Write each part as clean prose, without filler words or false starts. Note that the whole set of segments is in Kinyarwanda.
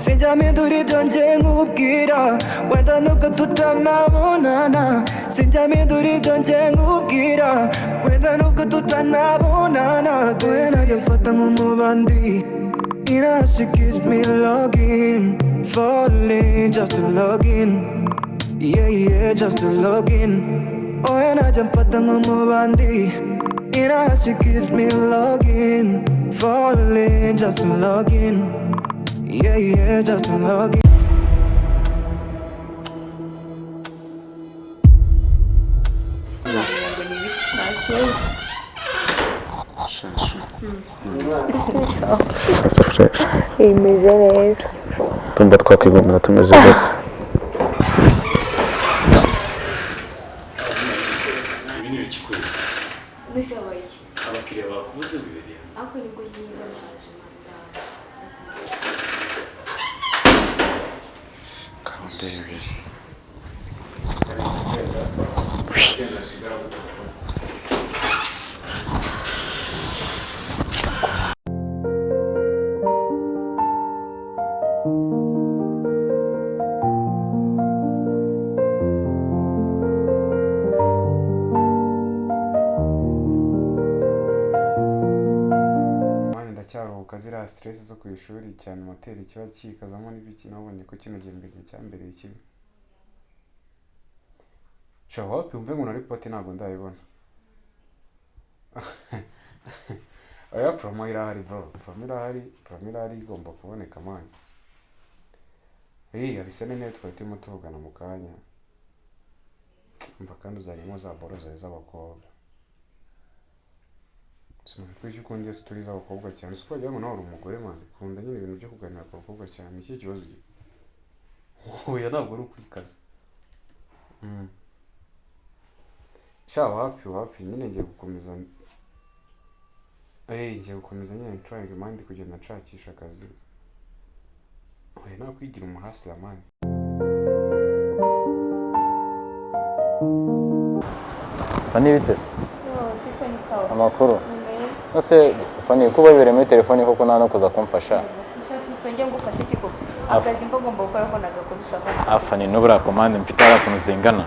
sinjamindura ibyo nje nkubwira wenda nubwo tutanabonana sinjamindura ibyo nje nkubwira wenda nubwo tutanabonana boye najya mfata nk'umubandi she gives me login falling just to log in yeah just to log in oh and I jump at the mubandi she gives me login falling just to log in yeah just to log in imeze neza tumba twakigomera tumeze gute nese abaye abakiriya bakubuze bibereye ako nibwo yiza naje kaunde bibiri ziriya stress zo ku ishuri cyane moteri kiba kikazamo n'ibiki nabonye ko kino gihe mbere cyambere ikibi shaho pumve ngo na report ntabwo ndayibona oya promo irahari bro promo irahari igomba kuboneka man abise nene twatimo tuvugana mu kanya mva kandi uzarimo za boroza z'abakobwa Kwiki ukunze stories z'abakobwa cyane siko wagira ngo nawe uri umugore man ukunda nyine ibintu byo kuganira ku bakobwa cyane iki kibazo oya ntabwo ari ukwikaza wapi nyine ngiye gukomeza nyine trying mind kugenda nshakisha akazi oya nawe kwigira umuhasla man Fani bitese amakuru ese Fani kuba bibere muri telefone koko nta no kuza kumfasha njye ngufashe iki koko akazi mbo ngomba gukora ko nagakoze ushaka Fani nubura commande mfite ara kuntu zingana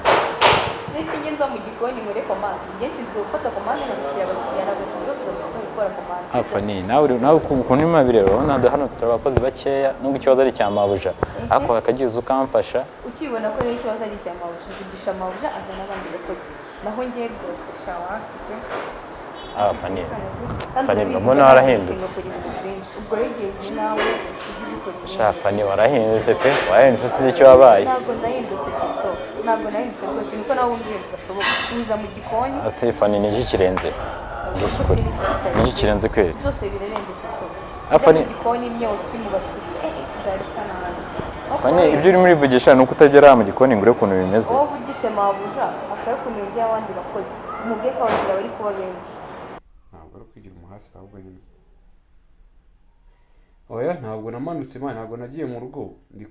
nisi ngenza mu gikoni muri commande njye nshinzwe gufata commande nashyira abakiriya ntabwo nshinzwe kuza gukora commande Fani nawe ukuntu ima birero nande hano turabakozi bakeya nubwo ikibazo ari cyamabuja ako akagize ukamfasha ukibona ko ari ikibazo ari cyamabuja kugisha amabuja azana abandi bakozi naho ngiye rwose shawa Fani mbona warahindutse ubwo regeje nawe Fani warahindutse pe warahindutse sinzi icyo wabaye ntabwo nahindutse Fisto ntabwo nahindutse rwose niko nawe umbwiye gashoboka uza mu gikoni ase Fani ni iki kirenze ni iki kirenze kweli byose birerenze Fisto Fani mu gikoni imyotsi mu bakiriya byarisa nabi Fani ibyo uri muri vugisha nuko utagera mu gikoni ngure ukuntu bimeze wowe uvugishe mabuja ashaka kunenga abandi bakozi umubwiye ko abakiriya bari kuba benshi ntabwo ari kwigira umuhasi ahubwo nyine oya ntabwo namanutse man ntabwo nagiye mu rugo ndi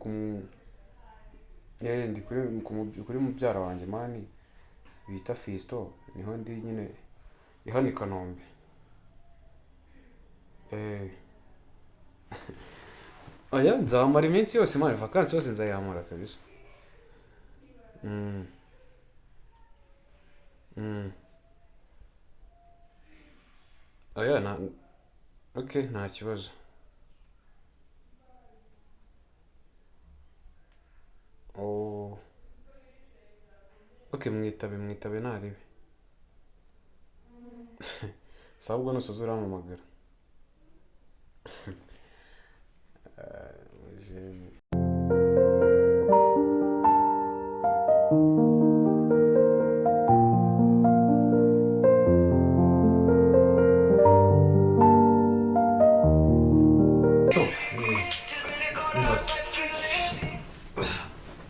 kuri mubyara wanjye mani bita Fisto niho ndi nyine ihani Kanombe oya nzamara iminsi yose mani vacances yose nzayamara kabisa oya okay nta kibazo okay mwitabe naribe sabwo nusoza uramamagara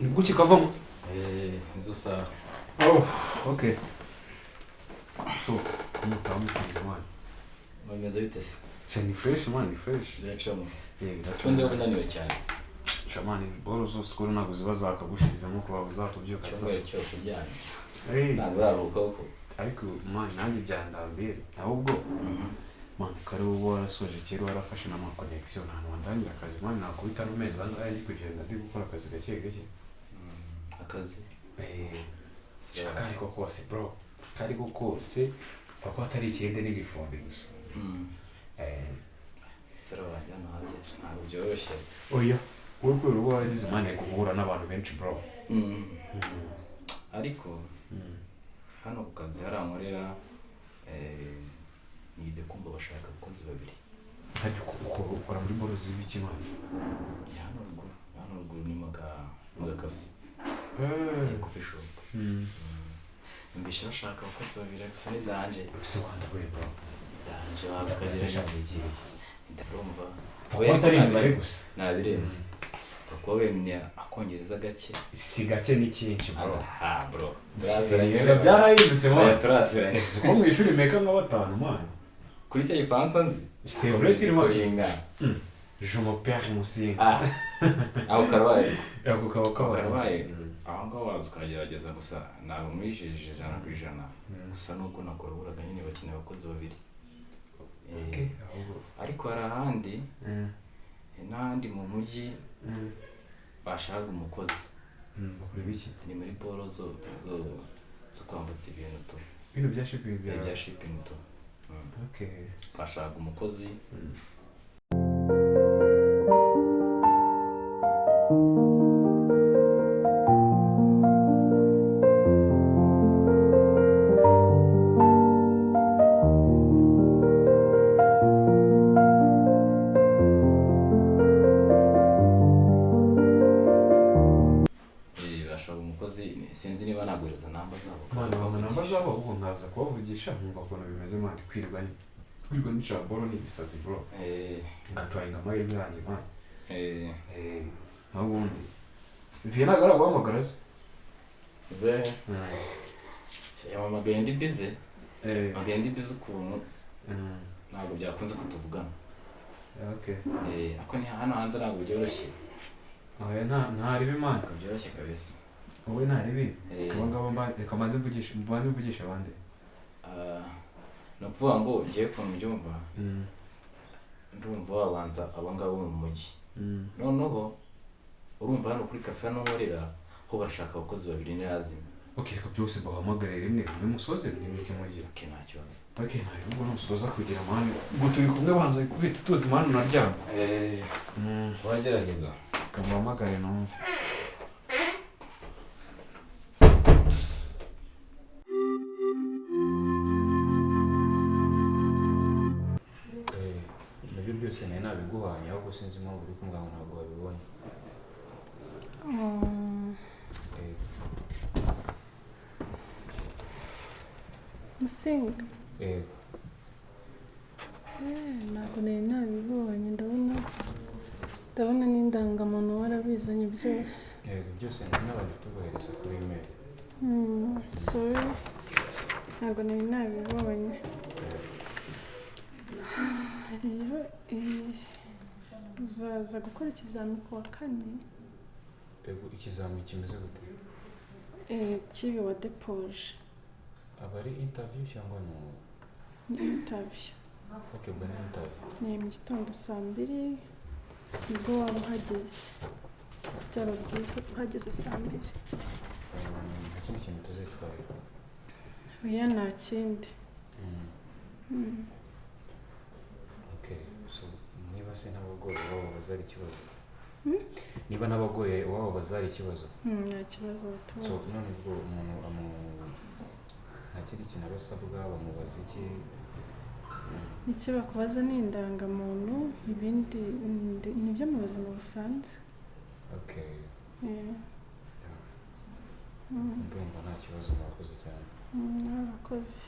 Nibwo kavamo izo saha okay so umutamukiza man bameze bite se cyane fresh man fresh biracamo sikundi unaniwe cyane shamani boro zo skuru ntabwo ziba zakagushizemo kuba uzatubyuka cyangwa cyose ujyanye ntabwo uraruka uko ariko man nanjye byandambire ahubwo man kare uba warasoje kera warafashe n'amakonegisiyo nta hantu wandangira akazi mani nakubita n'amezi angahe ndi kugenda ndi gukora akazi gake gake akazi kariko kose bro kariko kose papa atari ikirende n'igifombe gusa sera wajyana hanze ntabwo byoroshye oya wowe kubera uba waragize imana yo guhura n'abantu benshi bro ariko hano ku kazi harankorera nize kumva bashaka abakozi babiri hajya ukora muri boro z'ibiki mani hano ruguru ni magakafe coffee shop mbisha bashaka abakozi babiri gusa ni danje ese wandabuye bro danje bazikagira ndumva we atari imibare gusa nabirenze kuko wemye akongereza gake si gake ni cyinshi bro bro rero byarahindutse mani turasiranye uko mu ishuri meka nka batanu mani kuri cyo ifansa nzi c'est vrai c'est moi kuringa je m'appelle Musinga aho karabaye ako karabaye aho ngaho waza ukagerageza gusa ntabwo mwijeje 100% gusa nuko nakoraburaga nyine bakeneye abakozi babiri ariko hari ahandi n'ahandi mu mujyi bashaka umukozi bakora ibiki ni muri boro zo kwambutsa ibintu bya shipping bya shipping bashaka umukozi sinzi niba naguriza namba zabo ubwo nkaza kubavugisha nkumva ukuntu bimeze mani kwirwa n'icya boro n'ibisazi bro ngatwayinga amahirwe yanjye mani n'ubundi viye ntabwo ari aguhamagara se yamamagaye ndi bize ukuntu ntabwo byakunze kutuvugana ako ni hano hanze ntabwo byoroshye ntaribe mani ntabwo byoroshye kabisa wowe ntaribe reka mbanze mvugishe abandi ni ukuvuga ngo ngiye ukuntu mbyumva ndumva wabanza abo ngabo mu mujyi noneho urumva hano kuri kafe hano nkorera ho barashaka abakozi babiri n'azimwe reka byose bahamagare rimwe musoze rimwe mugira nta kibazo ntabwo nusoza kugira mani ubwo turi kumwe banza kubita tuzi mani unaryama wagerageza kamuhamagare numve byose nari nabiguhanye ahubwo sinzi impamvu uri kumbwira ngo ntabwo wabibonye Musinga ntabwo nari nabibonye ndabona n'indangamuntu warabizanye byose byose nari nabanje kubohereza kuri email sorry ntabwo nari nabibonye rero uzaza gukora ikizami ku wa 4 ikizami kimeze gute kibi wa depoje aba ari interview cyangwa ni interview ubwo ni interview ni mu gitondo 2:00 nibwo waba uhageze byaba byiza uhageze 2:00 nta kindi kintu tuzitwaye oya nta kindi so niba se n'abagoye waba bazari ikibazo niba n'abagoye waba bazari ikibazo nta kibazo so none ubwo umuntu nta kindi kintu abasabwa bamubaza iki icyo bakubaza ni indangamuntu ibindi nibyo mu buzima busanzwe ndumva nta kibazo murakoze cyane murakoze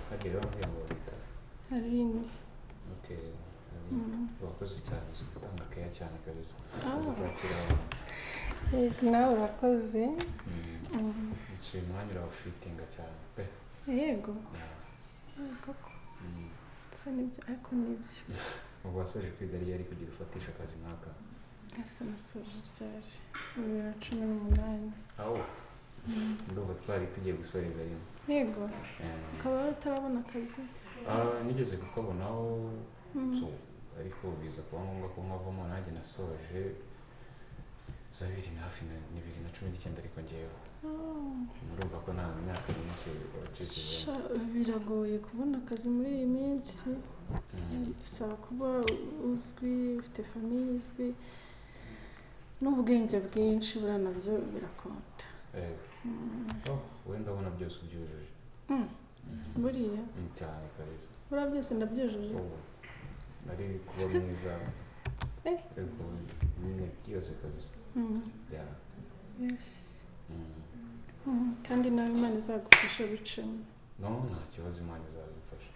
hagiye bamwe mu bita Aline urakoze cyane uzi gutanga keya cyane kabisa uzi kwakira nawe urakoze nsuye umwanya urawufitinga cyane pe yego koko se nibyo ariko nibyo ubu wasoje kwiga yari kugira ufatisha akazi nk'aka ese nasoje ryari 2018 aho ndumva twari tugiye gusoreza rimwe yego ukaba utarabona akazi nigeze kukabonaho ariko biza kuba ngombwa ko nkavamo nanjye nasoje za 2019 ariko ngewe murumva ko nta myaka myinshi wacishije biragoye kubona akazi muri iyi minsi bisaba kuba uzwi ufite famiye izwi n'ubwenge bwinshi buriya nabyo birakonta wenda ubona byose ubyujuje buriya cyane kabisa buriya byose ndabyujuje ari kuba mwiza ariko nyine byose kabisa yes kandi nawe Imana izagufasha bicemo no nta kibazo Imana izagufasha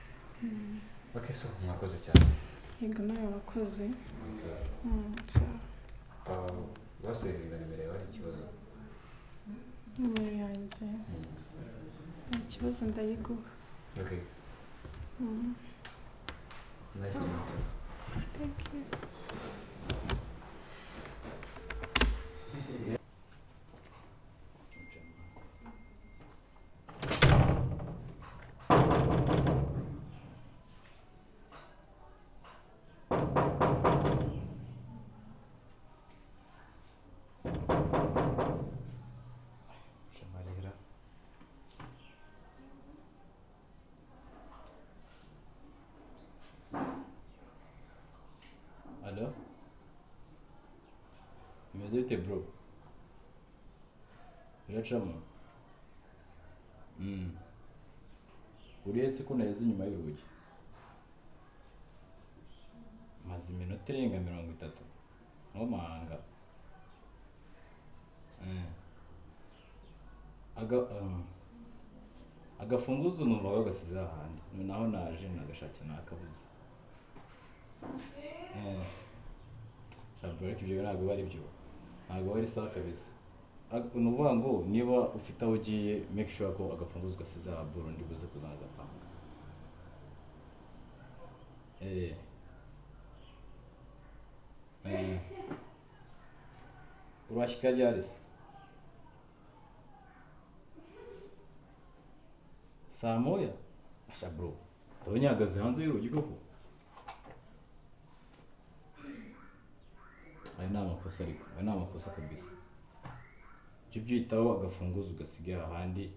okay so mwakoze cyane yego nawe wakoze basevinga nimero yawe ari ikibazo nimero yanjye nta kibazo ndayiguha okay nice to meet you thank you Allo? Bimeze bite bro? Biracamo? Uriye se ko naheze inyuma y'urugi? Maze iminota irenga 30. Nkomanga. Agafunguzo numva bagasize ahandi. Naho naje nagashakira nakabuze. Shabura ibyo ntabwo bari byo. Ntabwo bari sawa kabisa. Nuvuga ngo niba ufite aho ugiye make sure ko agafunguzo gasize aha buro ndi buze kuzana gasanga. Urashika ryari se? Saa moya? Asha bro. Tabanyagaze hanze y'urugi koko. Aya ni amakosa ariko, aya ni amakosa kabisa. Jya ubyitaho agafunguzo ugasiga ahandi.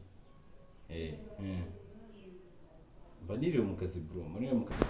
Mba niriwe mu kazi bro, muri mu kazi.